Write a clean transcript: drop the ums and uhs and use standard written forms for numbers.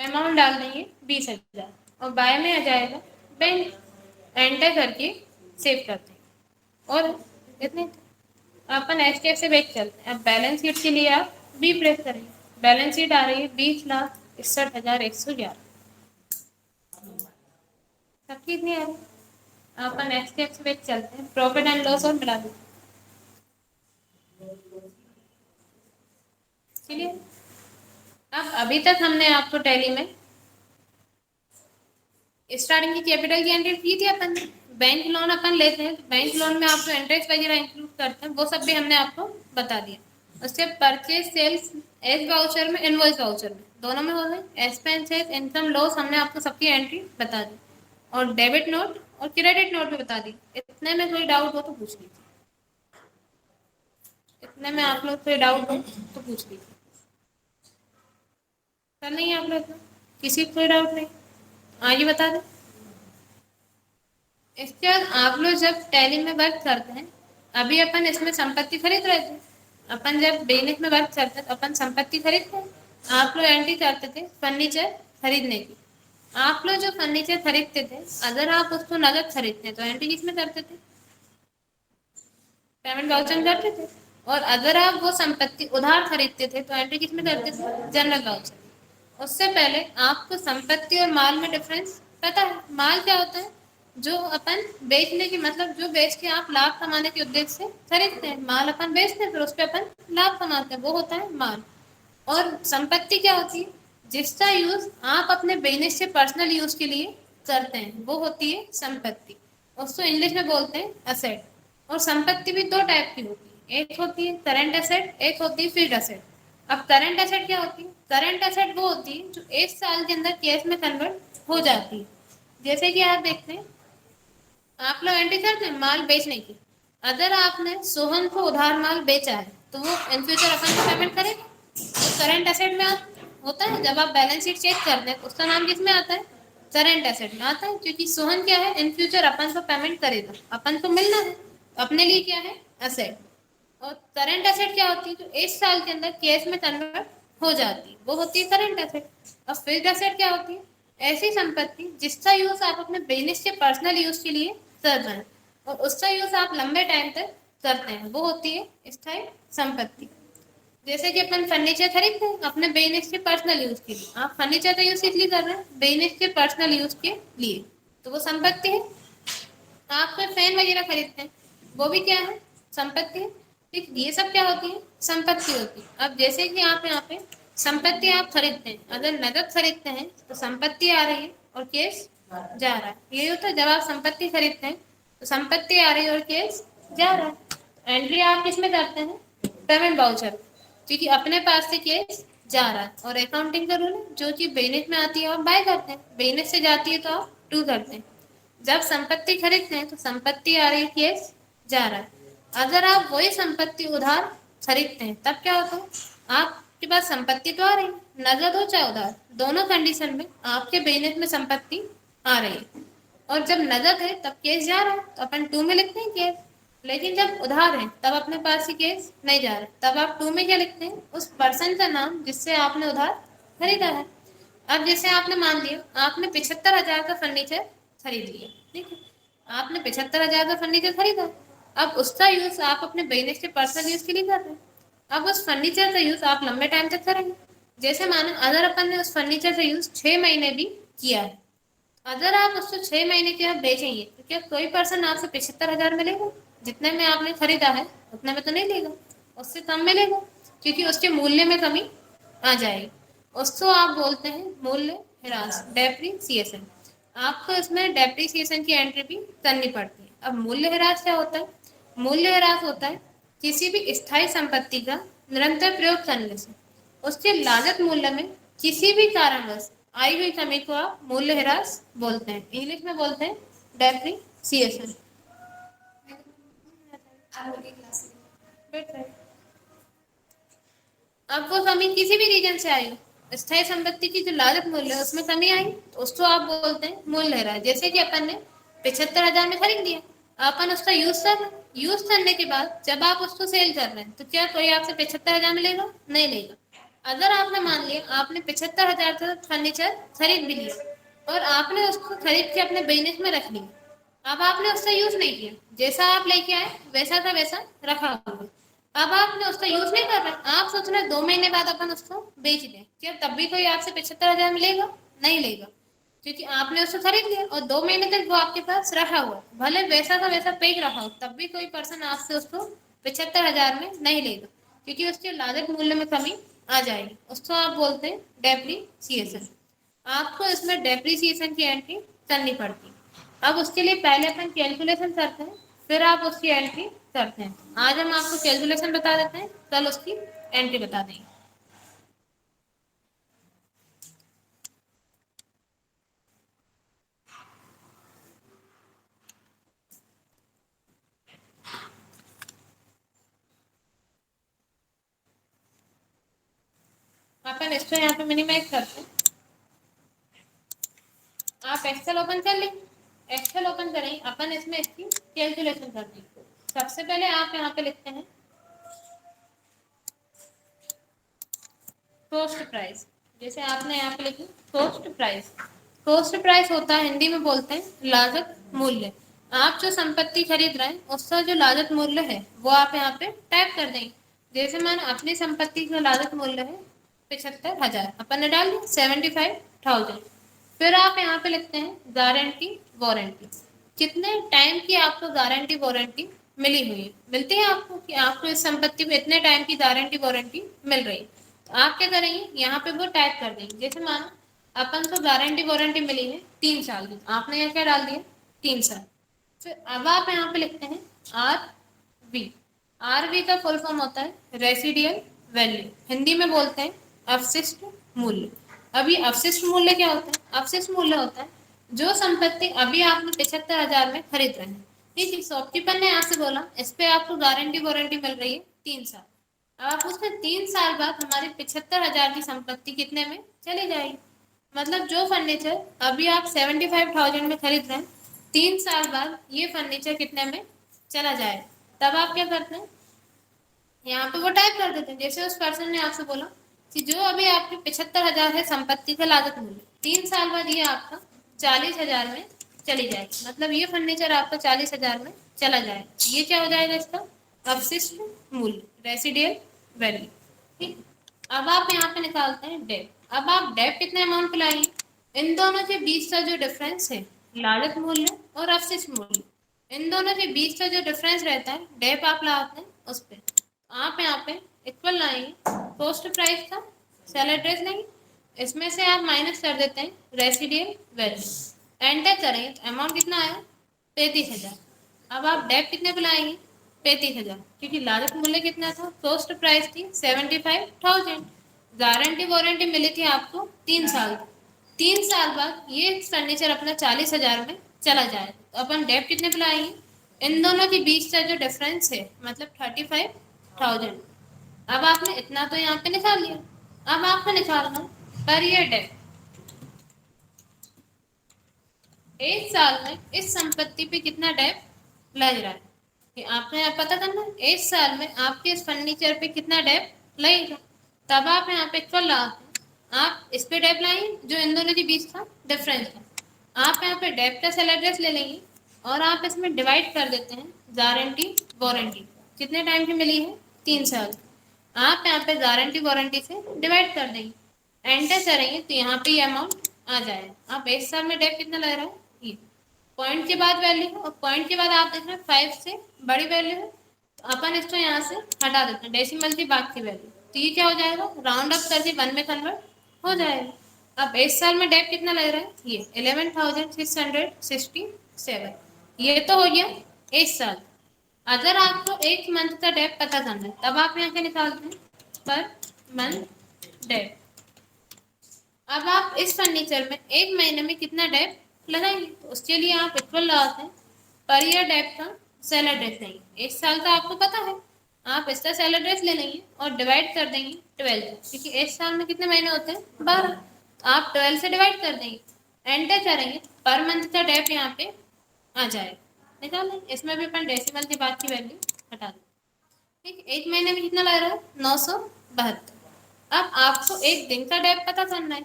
Amount डाल देंगे 20,000 और बाय में आ जाएगा बैंक, एंटर करके सेव करते हैं और इतने अपन एच से बैंक चलते हैं। अब बैलेंस शीट के लिए आप बी प्रेस करेंगे, बैलेंस शीट आ रही है 20,61,111, सबकी इतनी आ रही है। अपन एच से बैंक चलते हैं, प्रॉफिट एंड लॉस और मिला देते चलिए। अब अभी तक हमने आपको टैली में स्टार्टिंग की कैपिटल की एंट्री की थी अपन ने। बैंक लोन अपन लेते हैं तो बैंक लोन में आपको इंटरेस्ट वगैरह इंक्लूड करते हैं, वो सब भी हमने आपको बता दिया। उसके परचेज सेल्स एस वाउचर में, इनवॉइस वाउचर में, दोनों में हो गए। एक्सपेंसेस, इनकम, लॉस हमने आपको सबकी एंट्री बता दी और डेबिट नोट और क्रेडिट नोट भी बता दी। इतने में कोई डाउट हो तो पूछ लीजिए, इतने में आप लोग कोई डाउट हो तो पूछ लीजिए। सर नहीं है आप लोग, किसी को कोई डाउट नहीं, आगे बता दें। इसके बाद आप लोग जब टैली में वर्क करते हैं, अभी अपन इसमें संपत्ति खरीद रहे थे, अपन जब बिजनेस में वर्क करते हैं तो अपन संपत्ति खरीदते हैं। आप लोग एंट्री करते थे फर्नीचर खरीदने की। आप लोग जो फर्नीचर खरीदते थे, अगर आप उसको नगद खरीदते हैं तो एंट्री किसमें करते थे? पेमेंट वाउचर में करते थे। और अगर आप वो संपत्ति उधार खरीदते थे तो एंट्री किसमें करते थे? General voucher. उससे पहले आपको संपत्ति और माल में डिफरेंस पता है? माल क्या होता है? जो अपन बेचने की, मतलब जो बेच के आप लाभ कमाने के उद्देश्य से खरीदते हैं। माल अपन बेचते हैं फिर उस पर अपन लाभ कमाते हैं, वो होता है माल। और संपत्ति क्या होती है? जिसका यूज आप अपने बिजनेस से पर्सनल यूज के लिए करते हैं, वो होती है संपत्ति। उसको इंग्लिश में बोलते हैं असेट। और संपत्ति भी दो टाइप की होती है, एक होती है करंट एसेट, एक होती है फिक्स्ड एसेट। अब करंट एसेट क्या होती है? करंट एसेट वो होती है जो 1 साल के अंदर कैश में कन्वर्ट हो जाती है। जैसे कि आप देखते हैं, आप लोग एंट्री करते हैं माल बेचने की। अगर आपने सोहन को उधार माल बेचा है तो वो इन फ्यूचर अपन को पेमेंट करेगा, तो करंट एसेट में होता है। जब आप बैलेंस शीट चेक करते हैं तो उसका नाम किस में आता है? करंट एसेट में आता है, क्योंकि सोहन क्या है? इन फ्यूचर अपन को पेमेंट करेगा, अपन को मिलना है, अपने लिए क्या है? एसेट। और करंट एसेट क्या होती है? जो 1 साल के अंदर कैश में कन्वर्ट हो जाती है, वो होती है करंट एसेट। और फिक्स्ड एसेट क्या होती है? ऐसी संपत्ति जिसका यूज आप अपने बिजनेस के पर्सनल यूज के लिए कर रहे हैं और उसका यूज आप लंबे टाइम तक करते हैं, वो होती है स्थायी संपत्ति। जैसे कि अपन फर्नीचर खरीदते हैं अपने बिजनेस के पर्सनल यूज के लिए, आप फर्नीचर का यूज इसलिए कर रहे हैं बिजनेस के पर्सनल यूज के लिए, तो वो संपत्ति है। आप कोई फैन वगैरह खरीदते हैं, वो भी क्या है? संपत्ति है। ठीक, ये सब क्या होती है? संपत्ति होती है। अब जैसे कि आप यहाँ पे संपत्ति आप खरीदते हैं, अगर नगद खरीदते हैं तो संपत्ति आ रही है और केस जा रहा है। ये होता है जब आप संपत्ति खरीदते हैं तो संपत्ति आ रही है और केस जा रहा है। एंट्री आप किस में करते हैं? पेमेंट वाउचर, क्योंकि अपने पास से केस जा रहा है। और अकाउंटिंग का रूल है, जो चीज बिजनेस में आती है आप बाय करते हैं, बिजनेस से जाती है तो आप टू करते हैं। जब संपत्ति खरीदते हैं तो संपत्ति आ रही है, केस जा रहा है। अगर आप वही संपत्ति उधार खरीदते हैं तब क्या होता है? आपके पास संपत्ति तो आ रही है, नगद हो चाहे उधार, दोनों कंडीशन में आपके बिजनेस में संपत्ति आ रही है। और जब नगद है तब केस जा रहा है तो अपन टू में लिखते हैं केस। लेकिन जब उधार है तब अपने पास ही केस नहीं जा रहा, तब आप टू में क्या लिखते हैं? उस पर्सन का नाम जिससे आपने उधार खरीदा है। अब जैसे आपने मान लिया आपने 75,000 का फर्नीचर खरीद लिया, ठीक है? आपने 75,000 का फर्नीचर खरीदा, अब उसका यूज आप अपने बिजनेस के पर्सनल यूज के लिए कर रहे हैं। अब उस फर्नीचर का यूज आप लंबे टाइम तक करेंगे। जैसे मानो अगर अपन ने उस फर्नीचर का यूज 6 महीने भी किया है, अगर आप उसको 6 महीने के आप बेचेंगे तो क्या कोई पर्सन आपसे 75,000 में लेगा? जितने में आपने खरीदा है उतने में तो नहीं लेगा, उससे कम में लेगा, क्योंकि उसके मूल्य में कमी आ जाएगी। उसको आप बोलते हैं मूल्य ह्रास, डेप्रीसिएशन। आपको इसमें डेप्रीसिएशन की एंट्री भी करनी पड़ती है। अब मूल्य ह्रास क्या होता है? मूल्य ह्रास होता है किसी भी स्थायी संपत्ति का निरंतर प्रयोग करने से उसके लागत मूल्य में किसी भी कारणवश आई हुई कमी को आप मूल्य ह्रास बोलते हैं। इंग्लिश में बोलते हैं डेप्रीसिएशन। अब वो कमी किसी भी रीजन से आई हो, स्थायी संपत्ति की जो लागत मूल्य है उसमें कमी आई तो उसको आप बोलते हैं मूल्य ह्रास। जैसे कि अपन ने 75,000 में खरीद लिया, अपन उसका यूज करने के बाद जब आप उसको सेल कर रहे हैं तो क्या कोई आपसे 75,000 में लेगा? नहीं लेगा। अगर आपने मान लिया आपने 75,000 का फर्नीचर खरीद भी लिया और आपने उसको खरीद के अपने बिजनेस में रख लिया, अब आपने उसका यूज नहीं किया, जैसा आप लेके आए वैसा का वैसा रखा हुआ, अब आपने उसका यूज नहीं कर रहे, आप सोच रहे 2 महीने बाद अपन उसको बेच दें, क्या तब भी कोई आपसे 75,000 मिलेगा? नहीं लेगा, क्योंकि आपने उसको खरीद लिया और 2 महीने तक वो आपके पास रखा हुआ, भले वैसा का वैसा पेज रखा हो, तब भी कोई पर्सन आपसे उसको 75,000 में नहीं लेगा, क्योंकि उसके लागत मूल्य में कमी आ जाएगी। उसको आप बोलते हैं डेप्रीसिएशन। आपको इसमें डेप्रीसिएशन की एंट्री करनी पड़ती है। अब उसके लिए पहले अपन कैलकुलेशन करते हैं, फिर आप उसकी एंट्री करते हैं। आज हम आपको कैलकुलेशन बता देते हैं, कल उसकी एंट्री बता देंगे। अपन इसको यहाँ पे मिनिमाइज करते हैं। आप एक्सेल ओपन कर लें, एक्सेल ओपन करें, अपन इसमें इसकी कैलकुलेशन कर देंगे। सबसे पहले आप यहाँ पे लिखते हैं कॉस्ट प्राइस, जैसे आपने यहाँ पे लिखी कॉस्ट प्राइस। कॉस्ट प्राइस होता है, हिंदी में बोलते हैं लागत मूल्य। आप जो संपत्ति खरीद रहे हैं उसका जो लागत मूल्य है वो आप यहाँ पे टाइप कर देंगे। जैसे मैंने अपनी संपत्ति का लागत मूल्य है 75,000, अपन ने डाल दिया 75,000। फिर आप यहाँ पे लिखते हैं गारंटी वारंटी, कितने टाइम की आपको गारंटी वारंटी मिली हुई है, मिलती है आपको कि आपको इस संपत्ति में इतने टाइम की गारंटी वारंटी मिल रही है। तो आप क्या करेंगे, यहाँ पे वो टाइप कर देंगे। जैसे मानो अपन को गारंटी वारंटी मिली है 3 साल की, आपने यहाँ क्या डाल दिया 3 साल। फिर अब आप यहाँ पे लिखते हैं RV। RV का फुल फॉर्म होता है रेसिडियल वैल्यू, हिंदी में बोलते हैं अवशिष्ट मूल्य। अभी अवशिष्ट मूल्य क्या होता है? अवशिष्ट मूल्य होता है जो संपत्ति अभी आपने 75,000 में खरीद रहे हैं, ठीक है, शॉपकीपर ने आपसे बोला इस पे आपको गारंटी वारंटी मिल रही है 3 साल। अब आप उसमें 3 साल बाद हमारी 75,000 की संपत्ति कितने में चली जाएगी, मतलब जो फर्नीचर अभी आप 75,000 में खरीद रहे हैं, 3 साल बाद ये फर्नीचर कितने में चला जाए, तब आप क्या करते हैं, यहाँ पे वो टाइप कर देते हैं। जैसे उस पर्सन ने आपसे बोला कि जो अभी आपके 75,000 है संपत्ति का लागत मूल्य, 3 साल बाद ये आपका 40,000 में चली जाएगी, मतलब ये फर्नीचर आपका 40,000 में चला जाएगा। ये क्या हो जाएगा, इसका अवशिष्ट मूल्य, रेसिडियल वैल्यू, ठीक। अब आप यहाँ पे निकालते हैं डेप। अब आप डेप कितने अमाउंट पे लाएंगे, इन दोनों के बीच का जो डिफरेंस है लागत मूल्य और अवशिष्ट मूल्य, इन दोनों के बीच का जो डिफरेंस रहता है डेप आप लाते हैं उस पर। आप यहाँ पे इक्वल लाएंगे कॉस्ट प्राइस का, सेल एड्रेस नहीं, इसमें से आप माइनस कर देते हैं रेसिडियल वैल्यू, एंटर करेंगे तो अमाउंट कितना आया 35,000। अब आप डेप कितने पे लाएंगे 35,000, क्योंकि लागत मूल्य कितना था, कॉस्ट प्राइस थी 75,000, गारंटी वारंटी मिली थी आपको 3 साल। 3 साल बाद ये फर्नीचर अपना 40,000 में चला जाए, तो अपन डेप कितने पे लाएंगे, इन दोनों के बीच का जो डिफरेंस है मतलब 35,000। अब आपने इतना तो यहाँ पे निकाल लिया, अब आपको निकालना पर ईयर डेप। 1 साल में इस संपत्ति पे कितना डेप लग रहा है, कि आपने यहाँ पता करना है 1 साल में आपके इस फर्नीचर पे कितना डेप लगेगा। तब आप यहाँ पे इक्वल लगाते हैं, आप इस पे डेप लाएंगे जो इन दोनों के बीच का डिफरेंस है। आप यहाँ पे डेप का सेल एड्रेस ले लेंगे और आप इसमें डिवाइड कर देते हैं गारंटी वारंटी, कितने टाइम की मिली है 3 साल। आप यहाँ पे गारंटी वारंटी से डिवाइड कर देंगे, एंटर करेंगे तो यहाँ पे ये अमाउंट आ जाएगा। आप 1 साल में डेप कितना लग रहा है, ये पॉइंट के बाद वैल्यू है और पॉइंट के बाद आप देख रहे हैं 5 से बड़ी वैल्यू है, तो अपन इसको यहाँ से हटा देते हैं, डेसिमल की बाद की वैल्यू, तो ये क्या हो जाएगा, राउंड अप करके 1 में कन्वर्ट हो जाएगा। अब 1 साल में डेप कितना लग रहा है, ये 11,667, ये तो हो गया 1 साल। अगर आपको 1 मंथ का डेप पता करना है तब आप यहाँ पे निकालते हैं पर मंथ डेप। अब आप इस फर्नीचर में 1 महीने में कितना डेप लगाएंगे, तो उसके लिए आप इक्वल लगाते हैं पर ईयर डेप का सेल एड्रेस लेंगे। 1 साल का आपको पता है, आप इसका सेल एड्रेस ले लेंगे और डिवाइड कर देंगे 12, क्योंकि 1 साल में कितने महीने होते हैं 12, तो आप 12 से डिवाइड कर देंगे, एंटर करेंगे पर मंथ का डेप यहाँ पे आ जाएगा, निकाल लेंगे। इसमें भी अपन डेसिमल के बाद की वैल्यू हटा दें, ठीक है। 1 महीने में कितना लग रहा है 972, अब आपको एक दिन का डेट पता करना है,